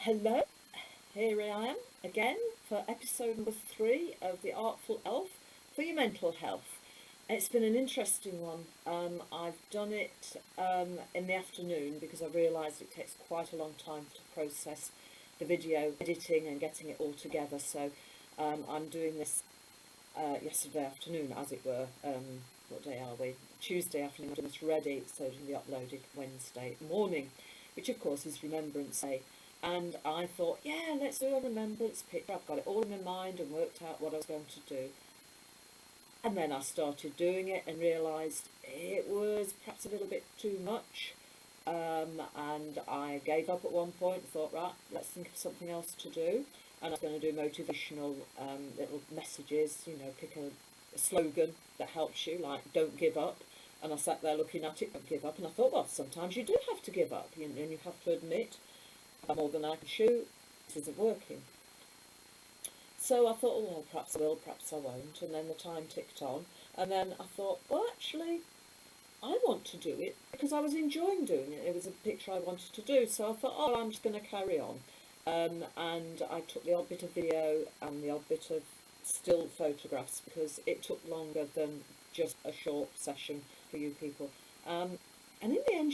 Hello, here I am again for episode number 3 of the Artful Elf for your mental health. It's been an interesting one. I've done it in the afternoon because I realised it takes quite a long time to process the video editing and getting it all together. So I'm doing this yesterday afternoon, as it were. What day are we? Tuesday afternoon. I'm doing this ready so it can be uploaded Wednesday morning, which of course is Remembrance Day. And I thought, yeah, let's do a remembrance picture. I've got it all in my mind and worked out what I was going to do. And then I started doing it and realised it was perhaps a little bit too much. And I gave up at one point and thought, right, let's think of something else to do. And I was going to do motivational little messages, pick a slogan that helps you, like don't give up. And I sat there looking at it, don't give up. And I thought, well, sometimes you do have to give up, and you have to admit, more than I can shoot, this isn't working. So I thought, oh, well, perhaps I will, perhaps I won't. And then the time ticked on. And then I thought, well, actually, I want to do it because I was enjoying doing it. It was a picture I wanted to do. So I thought, oh, I'm just going to carry on. And I took the odd bit of video and the odd bit of still photographs because it took longer than just a short session for you people. And in the end,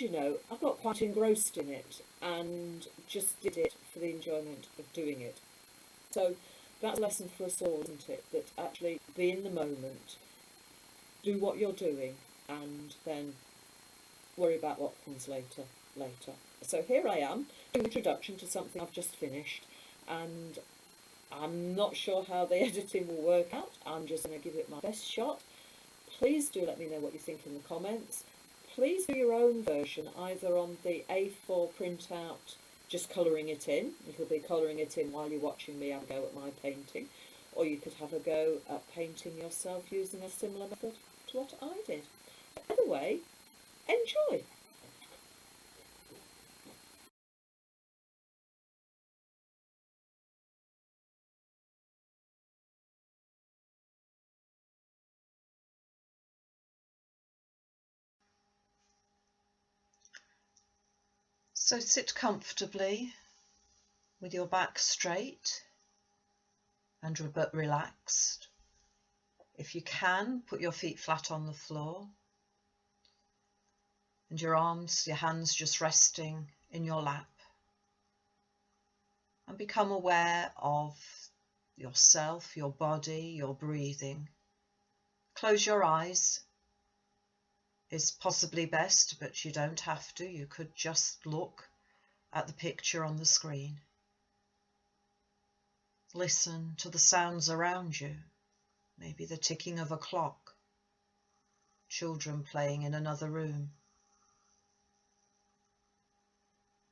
I got quite engrossed in it and just did it for the enjoyment of doing it. So that's a lesson for us all, isn't it? That actually be in the moment, do what you're doing, and then worry about what comes later. So here I am, doing an introduction to something I've just finished, and I'm not sure how the editing will work out. I'm just going to give it my best shot. Please do let me know what you think in the comments. Please do your own version, either on the A4 printout, just colouring it in. It'll be colouring it in while you're watching me have a go at my painting. Or you could have a go at painting yourself using a similar method to what I did. Either way, enjoy! So sit comfortably with your back straight and but relaxed. If you can, put your feet flat on the floor and your hands just resting in your lap, and become aware of yourself, your body, your breathing. Close your eyes is possibly best, but you don't have to. You could just look at the picture on the screen. Listen to the sounds around you, maybe the ticking of a clock, children playing in another room.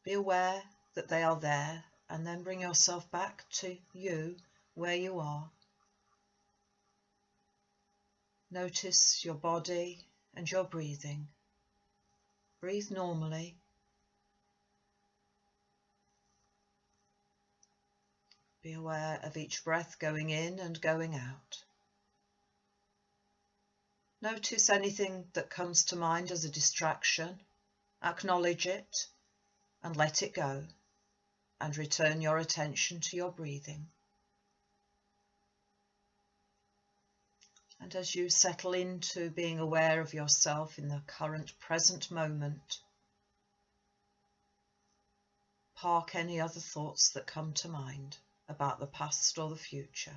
Be aware that they are there, and then bring yourself back to you, where you are. Notice your body and your breathing. Breathe normally. Be aware of each breath going in and going out. Notice anything that comes to mind as a distraction. Acknowledge it and let it go, and return your attention to your breathing. And as you settle into being aware of yourself in the current present moment, park any other thoughts that come to mind about the past or the future,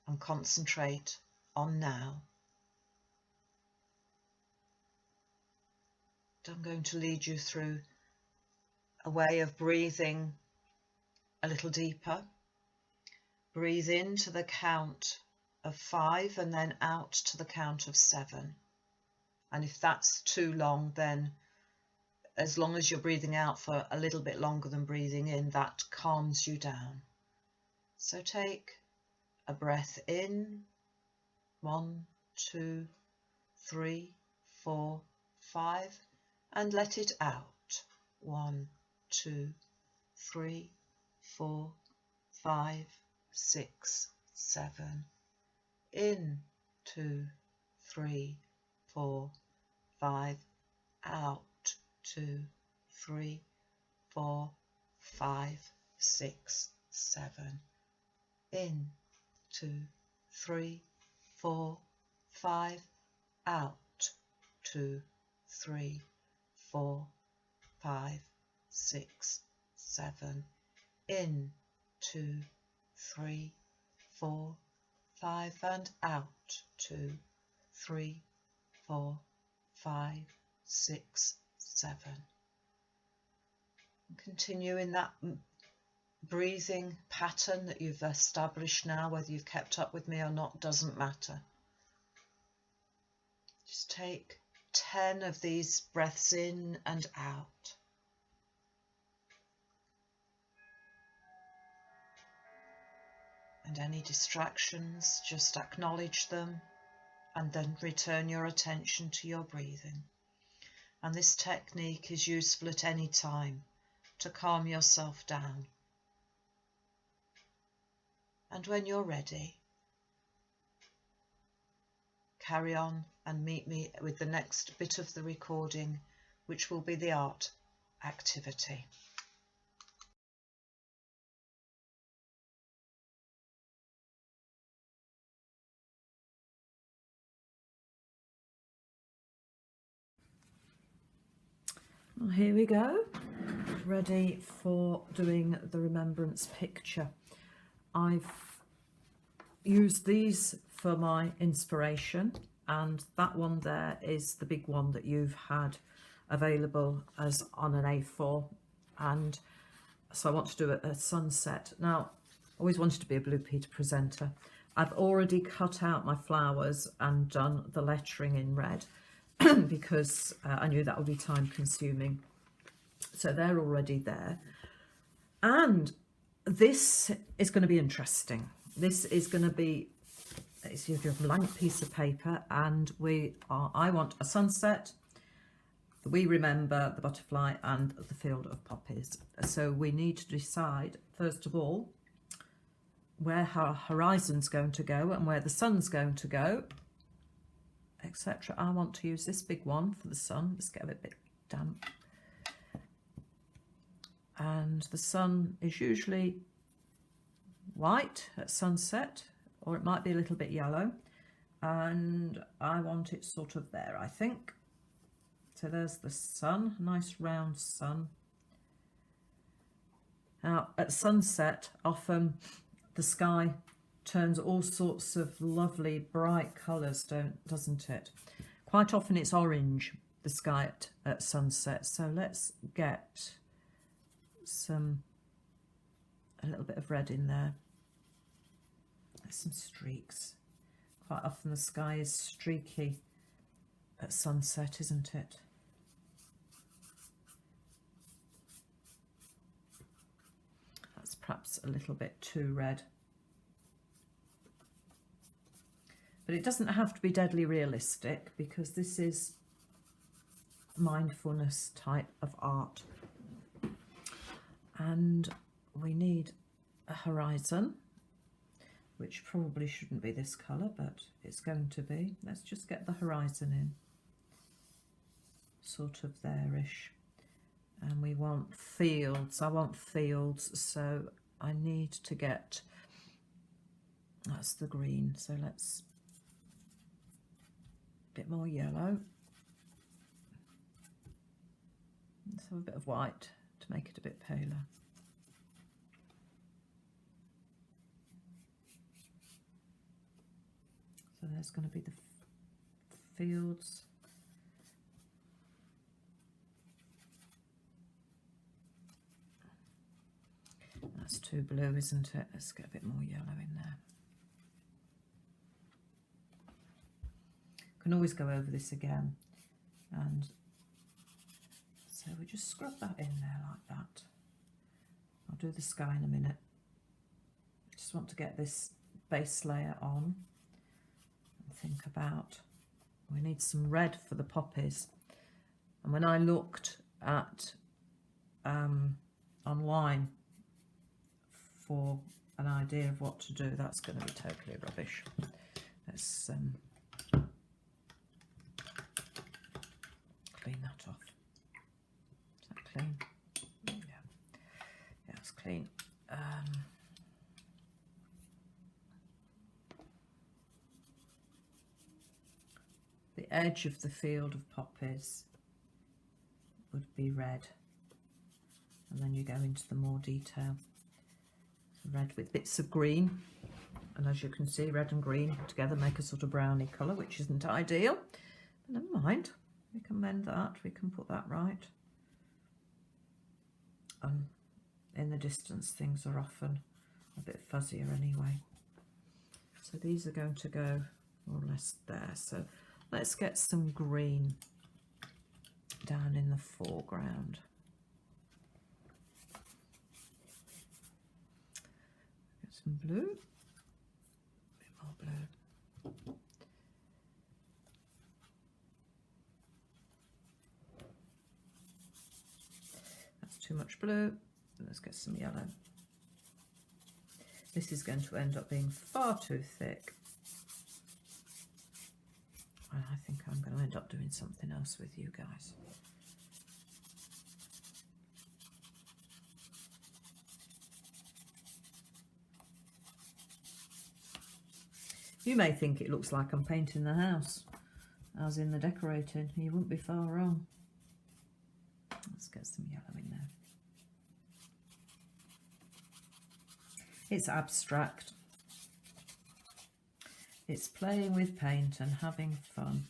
and concentrate on now. I'm going to lead you through a way of breathing a little deeper. Breathe in to the count of 5 and then out to the count of 7. And if that's too long, then as long as you're breathing out for a little bit longer than breathing in, that calms you down. So take a breath in, 1, 2, 3, 4, 5, and let it out. 1, 2, 3, 4, 5, 6, 7. In, 2, 3, 4, 5, out, 2, 3, 4, 5, 6, 7. In, 2, 3, 4, 5. Out, 2, 3, 4, 5, 6, 7. In, 2, 3, 4, 5, and out, 2, 3, 4, 5, 6, 7. Continue in that breathing pattern that you've established now. Whether you've kept up with me or not doesn't matter. Just take 10 of these breaths in and out. And any distractions, just acknowledge them and then return your attention to your breathing. And this technique is useful at any time to calm yourself down. And when you're ready, carry on and meet me with the next bit of the recording, which will be the art activity. Well, here we go, ready for doing the remembrance picture. I've used these for my inspiration, and that one there is the big one that you've had available as on an A4, and so I want to do a sunset. Now, I always wanted to be a Blue Peter presenter. I've already cut out my flowers and done the lettering in red because I knew that would be time consuming. So they're already there. And this is going to be interesting. This is going to be, it's your blank piece of paper, and I want a sunset. We remember the butterfly and the field of poppies. So we need to decide, first of all, where our horizon's going to go and where the sun's going to go, etc. I want to use this big one for the sun. Let's get a bit damp. And the sun is usually white at sunset, or it might be a little bit yellow. And I want it sort of there, I think. So there's the sun, nice round sun. Now at sunset, often the sky turns all sorts of lovely bright colours, doesn't it? Quite often it's orange, the sky at sunset. So let's get a little bit of red in there. There's some streaks. Quite often the sky is streaky at sunset, isn't it? That's perhaps a little bit too red. But it doesn't have to be deadly realistic, because this is mindfulness type of art. And we need a horizon, which probably shouldn't be this colour, but it's going to be. Let's just get the horizon in, sort of there-ish. And we want fields. I want fields, so I need to get, that's the green, so let's, a bit more yellow. Let's have a bit of white to make it a bit paler. So there's going to be the fields. That's too blue, isn't it? Let's get a bit more yellow in there. Can always go over this again, and so we just scrub that in there like that. I'll do the sky in a minute. Just want to get this base layer on and think about, we need some red for the poppies. And when I looked at online for an idea of what to do, that's going to be totally rubbish. Let's clean that off. Is that clean? Yeah, it's clean. edge of the field of poppies would be red, and then you go into the more detail. Red with bits of green, and as you can see, red and green together make a sort of browny colour, which isn't ideal, but never mind, we can mend that, we can put that right. In the distance things are often a bit fuzzier anyway, so these are going to go more or less there. So let's get some green down in the foreground. Get some blue, a bit more blue. That's too much blue. Let's get some yellow. This is going to end up being far too thick. And I think I'm going to end up doing something else with you guys. You may think it looks like I'm painting the house, as in the decorating. You wouldn't be far wrong. Let's get some yellow in there. It's abstract. It's playing with paint and having fun.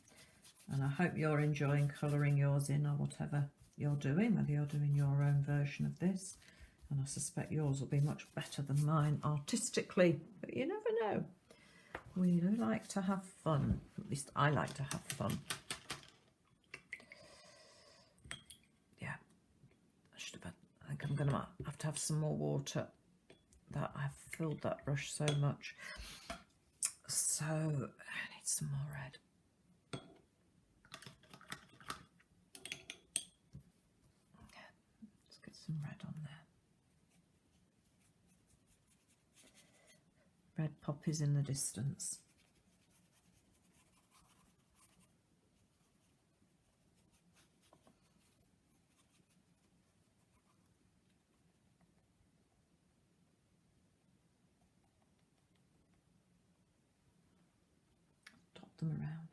And I hope you're enjoying colouring yours in, or whatever you're doing, whether you're doing your own version of this. And I suspect yours will be much better than mine artistically, but you never know. We do like to have fun. At least I like to have fun. Yeah, I think I'm going to have to have some more water. That I've filled that brush so much. So I need some more red. Okay, let's get some red on there. Red poppies in the distance. Them around,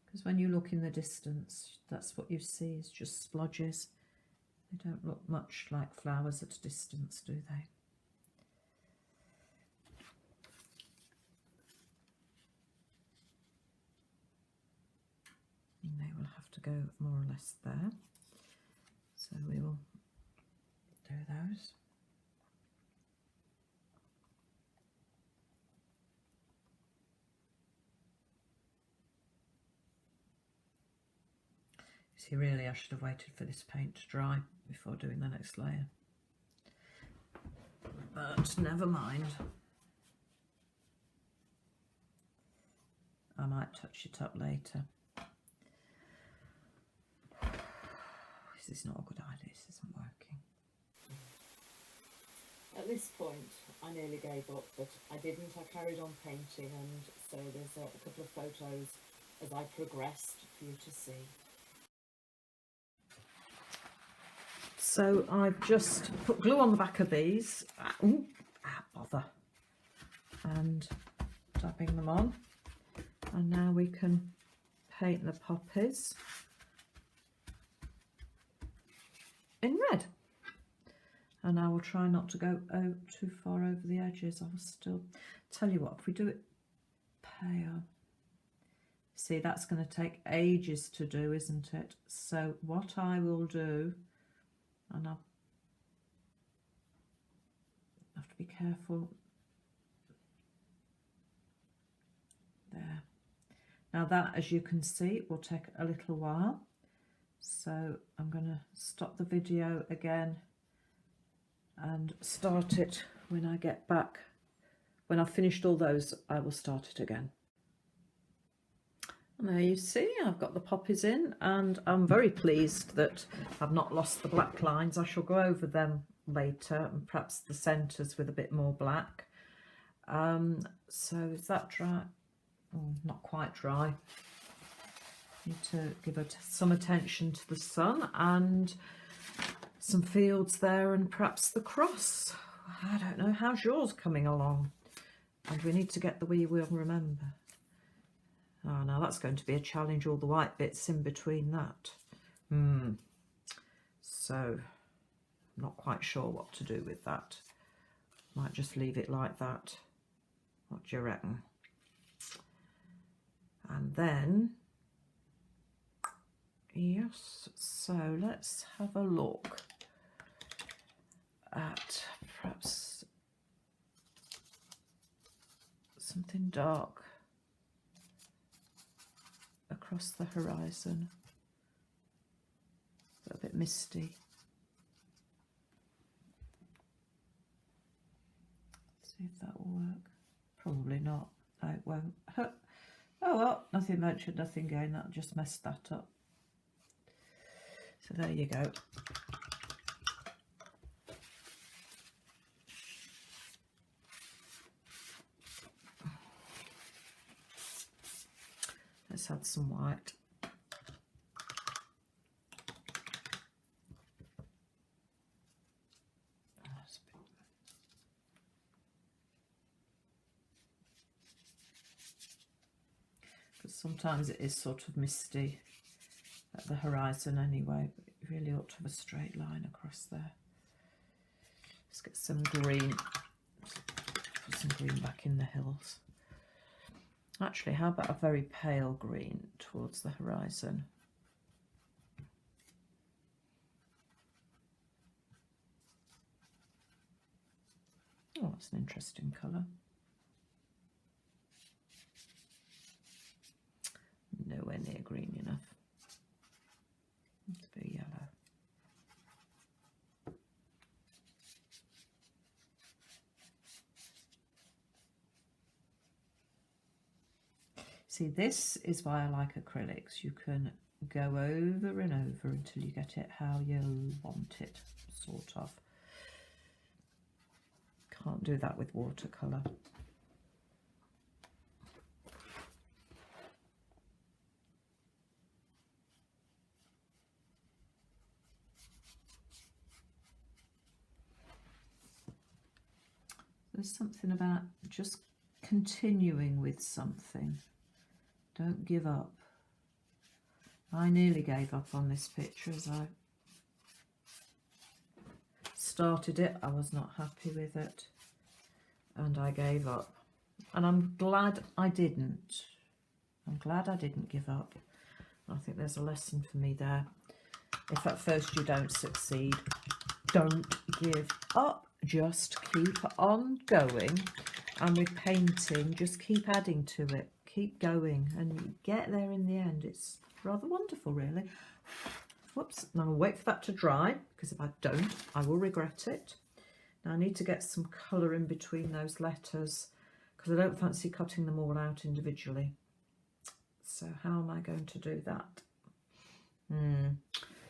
because when you look in the distance, that's what you see, is just splodges. They don't look much like flowers at a distance, do they? And they will have to go more or less there, so we will do those. See, really I should have waited for this paint to dry before doing the next layer, but never mind. I might touch it up later. This is not a good idea, this isn't working. At this point I nearly gave up, but I didn't. I carried on painting, and so there's a couple of photos as I progressed for you to see. So I've just put glue on the back of these, bother, and dabbing them on, and now we can paint the poppies in red. And I will try not to go too far over the edges. I will still tell you what, if we do it pale, see, that's going to take ages to do, isn't it? So what I will do, and I'll have to be careful there. Now that, as you can see, will take a little while, so I'm going to stop the video again and start it when I get back. When I've finished all those, I will start it again. And there you see, I've got the poppies in, and I'm very pleased that I've not lost the black lines. I shall go over them later, and perhaps the centres with a bit more black. So is that dry? Oh, not quite dry. Need to give it some attention to the sun and some fields there, and perhaps the cross. I don't know, how's yours coming along? And we need to get the "We Will Remember." Oh, now that's going to be a challenge, all the white bits in between that. So I'm not quite sure what to do with that. Might just leave it like that. What do you reckon? And then, yes, so let's have a look at perhaps something dark across the horizon, but a bit misty. See if that will work. Probably not. No, it won't. Oh well, nothing ventured, nothing gained. That just messed that up. So there you go. Let's add some white. Because sometimes it is sort of misty at the horizon anyway, but you really ought to have a straight line across there. Let's get some green. Put some green back in the hills. Actually, how about a very pale green towards the horizon? Oh, that's an interesting colour. Nowhere near green enough. It's a bit yellow. See, this is why I like acrylics. You can go over and over until you get it how you want it, sort of. Can't do that with watercolour. There's something about just continuing with something. Don't give up. I nearly gave up on this picture as I started it. I was not happy with it and I gave up. And I'm glad I didn't. I'm glad I didn't give up. I think there's a lesson for me there. If at first you don't succeed, don't give up. Just keep on going. And with painting, just keep adding to it. Keep going and you get there in the end. It's rather wonderful, really. Whoops. Now I'll wait for that to dry, because if I don't, I will regret it. Now I need to get some colour in between those letters, because I don't fancy cutting them all out individually. So how am I going to do that?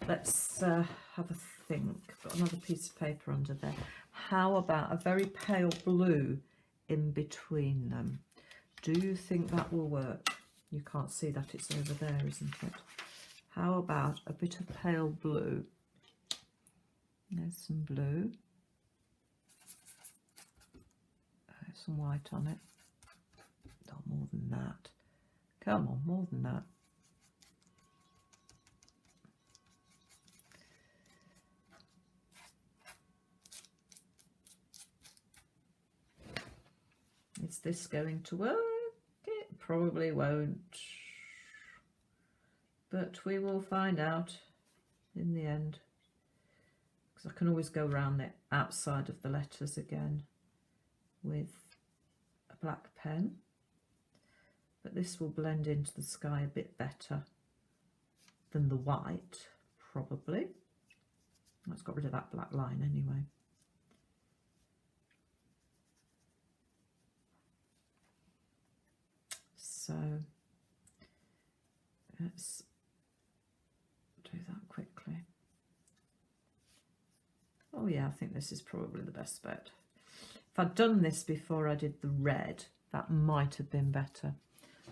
Let's have a think. Got another piece of paper under there. How about a very pale blue in between them? Do you think that will work? You can't see that, it's over there, isn't it? How about a bit of pale blue? There's some blue. There's some white on it. Oh, more than that. Come on, more than that. Is this going to work? It probably won't. But we will find out in the end. Because I can always go around the outside of the letters again with a black pen. But this will blend into the sky a bit better than the white, probably. Let's got rid of that black line anyway. So let's do that quickly. Oh yeah, I think this is probably the best bet. If I'd done this before I did the red, that might have been better.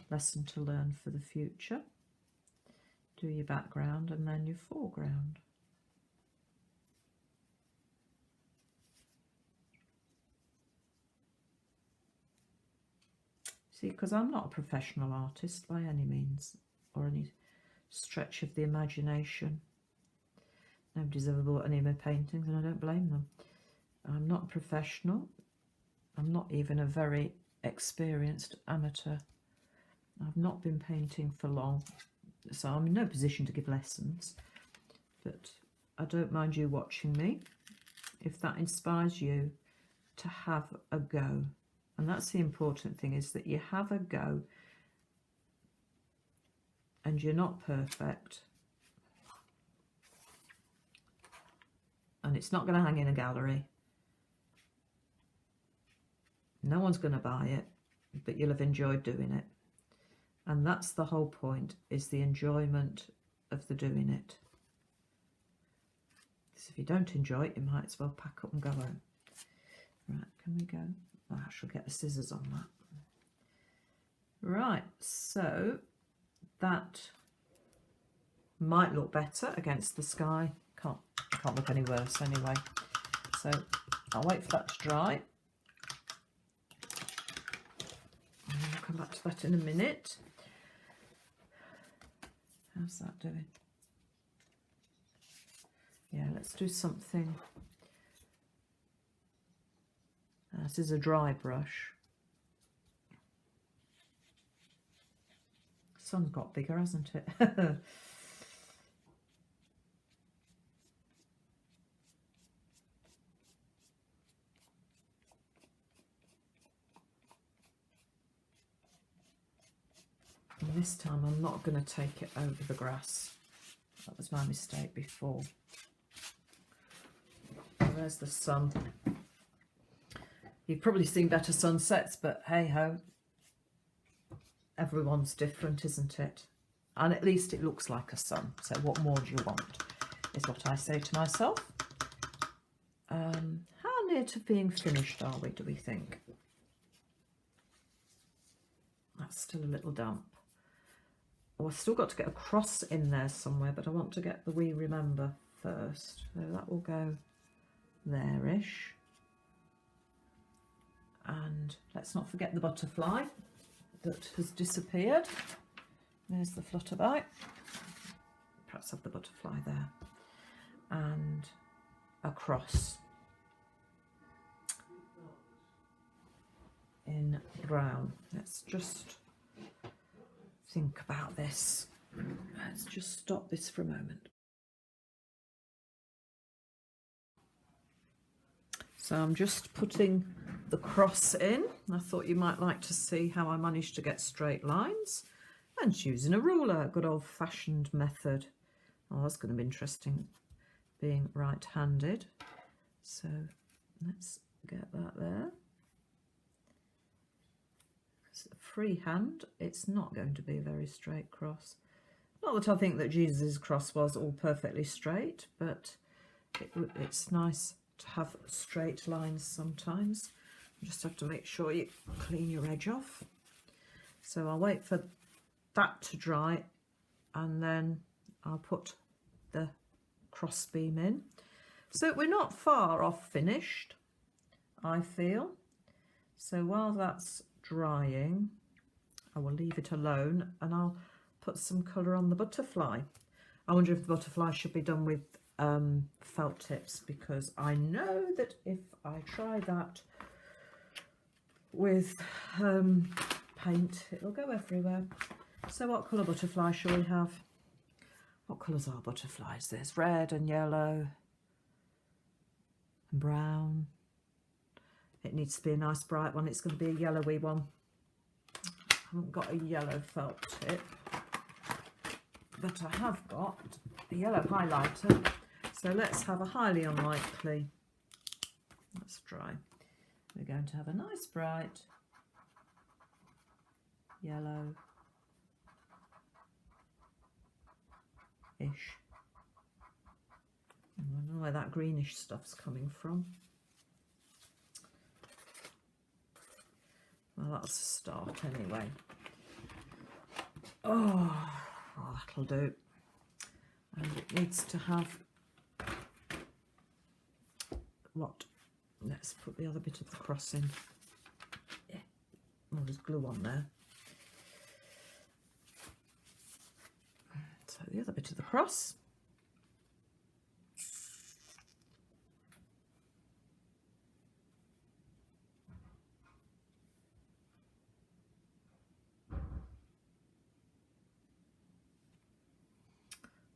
Lesson to learn for the future. Do your background and then your foreground. See, because I'm not a professional artist by any means, or any stretch of the imagination. Nobody's ever bought any of my paintings, and I don't blame them. I'm not a professional. I'm not even a very experienced amateur. I've not been painting for long, so I'm in no position to give lessons. But I don't mind you watching me if that inspires you to have a go. And that's the important thing, is that you have a go and you're not perfect. And it's not going to hang in a gallery. No one's going to buy it, but you'll have enjoyed doing it. And that's the whole point, is the enjoyment of the doing it. Because if you don't enjoy it, you might as well pack up and go home. Right, can we go? Oh, I shall get the scissors on that. Right, so that might look better against the sky. Can't look any worse anyway. So I'll wait for that to dry. And I'll come back to that in a minute. How's that doing? Yeah, let's do something. This is a dry brush. The sun's got bigger, hasn't it? And this time I'm not going to take it over the grass. That was my mistake before. There's the sun. You've probably seen better sunsets, but hey ho, everyone's different, isn't it? And at least it looks like a sun, so what more do you want, is what I say to myself. How near to being finished are we, do we think? That's still a little damp. Oh, I've still got to get a cross in there somewhere, but I want to get the We Remember first. So that will go there-ish. And let's not forget the butterfly that has disappeared. There's the flutterby. Perhaps have the butterfly there. And a cross in brown. Let's just think about this. Let's just stop this for a moment. So I'm just putting the cross in. I thought you might like to see how I managed to get straight lines, and using a ruler, a good old-fashioned method. Oh, that's going to be interesting, being right-handed. So let's get that there. Freehand, it's not going to be a very straight cross. Not that I think that Jesus' cross was all perfectly straight, but it's nice to have straight lines sometimes. You just have to make sure you clean your edge off. So I'll wait for that to dry, and then I'll put the cross beam in. So we're not far off finished, I feel. So while that's drying, I will leave it alone, and I'll put some colour on the butterfly. I wonder if the butterfly should be done with felt tips, because I know that if I try that with paint, it'll go everywhere. So what colour butterfly shall we have? What colours are butterflies? There's red and yellow and brown. It needs to be a nice bright one. It's going to be a yellowy one. I haven't got a yellow felt tip, but I have got a yellow highlighter. So let's have a highly unlikely. That's dry. We're going to have a nice bright yellow-ish. I don't know where that greenish stuff's coming from. Well, that's a start anyway. Oh, that'll do. And it needs to have what? Let's put the other bit of the cross in. Yeah. Oh, there's glue on there. So the other bit of the cross.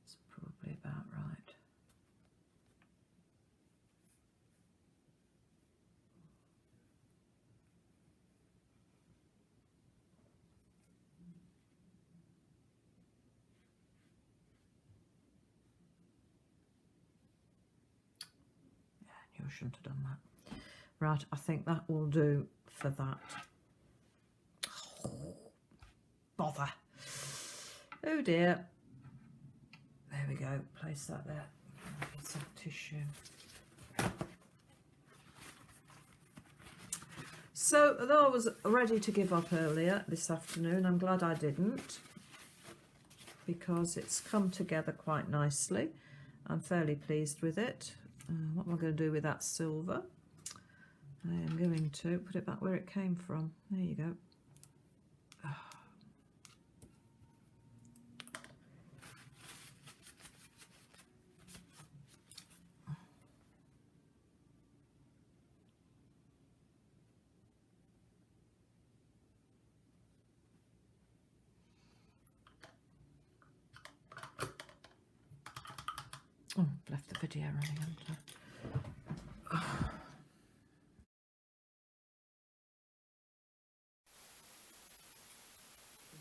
It's probably about right. You shouldn't have done that. Right, I think that will do for that. Oh, bother. Oh dear. There we go. Place that there. It's a tissue. So, though I was ready to give up earlier this afternoon, I'm glad I didn't, because it's come together quite nicely. I'm fairly pleased with it. What am I going to do with that silver? I am going to put it back where it came from. There you go. Oh, left the video running under.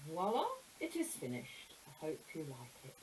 Voila, it is finished. I hope you like it.